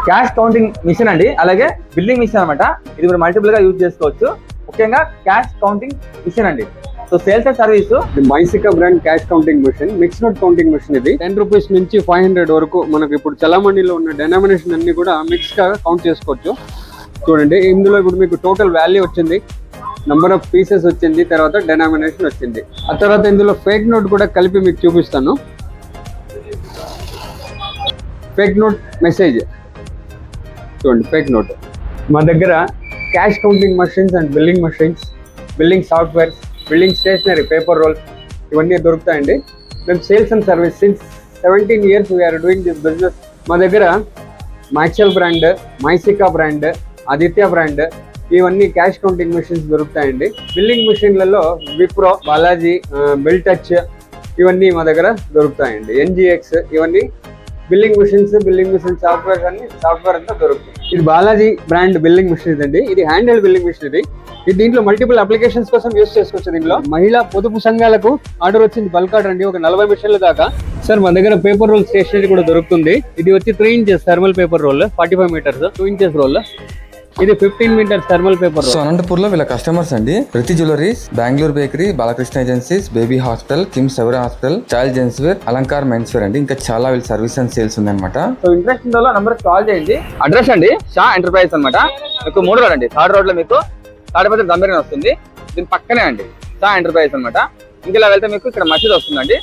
Cash counting machine అండి, అలాగే billing machine అనమాట. ఇది కూడా మల్టిపుల్ గా యూజ్ చేసుకోవచ్చు. ముఖ్యంగా క్యాష్ కౌంటింగ్ మిషన్ అండి. సో సేల్స్ అండ్ సర్వీస్ మైసికా brand cash counting machine, mix note counting machine. ఇది 10 రూపీస్ నుంచి 500 వరకు మనకి ఇప్పుడు చలామణిలో ఉన్న డెనామినేషన్ అన్ని కూడా మిక్స్ గా కౌంట్ చేసుకోవచ్చు. చూడండి, ఇందులో ఇప్పుడు మీకు టోటల్ వాల్యూ వచ్చింది, నంబర్ ఆఫ్ పీసెస్ వచ్చింది, తర్వాత డెనామినేషన్ వచ్చింది. ఆ తర్వాత ఇందులో ఫేక్ నోట్ కూడా కలిపి మీకు చూపిస్తాను. ఫేక్ నోట్ మెసేజ్ చూడండి, ఫేక్ నోట్. మా దగ్గర cash counting machines and billing machines, billing softwares, building stationery, paper roles ఇవన్నీ దొరుకుతాయండి. మేము sales and service since 17 years we are doing this business. మా దగ్గర మైక్సెల్ బ్రాండ్, మైసికా బ్రాండ్, ఆదిత్య బ్రాండ్ ఇవన్నీ క్యాష్ కౌంటింగ్ మిషన్స్ దొరుకుతాయండి. బిల్లింగ్ మిషన్లలో విప్రో, బాలాజీ, బిల్ టచ్ ఇవన్నీ మా దగ్గర దొరుకుతాయండి. ఎన్జిఎక్స్ ఇవన్నీ బిల్లింగ్ మిషన్ సాఫ్ట్వేర్ అంతా దొరుకుతుంది. ఇది బాలాజీ బ్రాండ్ బిల్లింగ్ మిషన్ ఇదండి. ఇది హ్యాండ్ హెల్డ్ బిల్లింగ్ మిషన్. ఇది దీంట్లో మల్టిపుల్ అప్లికేషన్స్ కోసం యూస్ చేసుకోవచ్చు. దీంట్లో మహిళా పొదుపు సంఘాలకు ఆర్డర్ వచ్చింది, బల్క్ ఆర్డర్ అండి, ఒక 40 మిషన్ల దాకా. సార్ మా దగ్గర పేపర్ రోల్ స్టేషనరీ కూడా దొరుకుతుంది. ఇది వచ్చి 3 inches thermal paper roll, 45 meters, 2 inches roll. ఇది 15 meters thermal paper. So Anantapur లో వీళ్ళ కస్టమర్స్ అండి ప్రతి jewelleries, Bengaluru bakery, Balakrishna agencies, baby hospital, KIMS ఎవరా hospital, child gents wear, Alankar men's wear అండి. ఇంకా చాలా వీళ్ళ సర్వీస్ అండ్ సేల్స్ ఉందన్నమాట. సో ఇంట్రెస్ట్ ఉన్న నంబర్ కాల్ చేయండి. అడ్రస్ అండి షా ఎంటర్ప్రైజ్ అనమాట. మీకు 3 road అండి, 3rd road లో మీకు తాడిపత్రి గంభీరని వస్తుంది. దీని పక్కనే అండి షా ఎంటర్ప్రైజ్ అనమాట. ఇంకెలా వెళ్తే మీకు ఇక్కడ మసీద్ వస్తుందండి.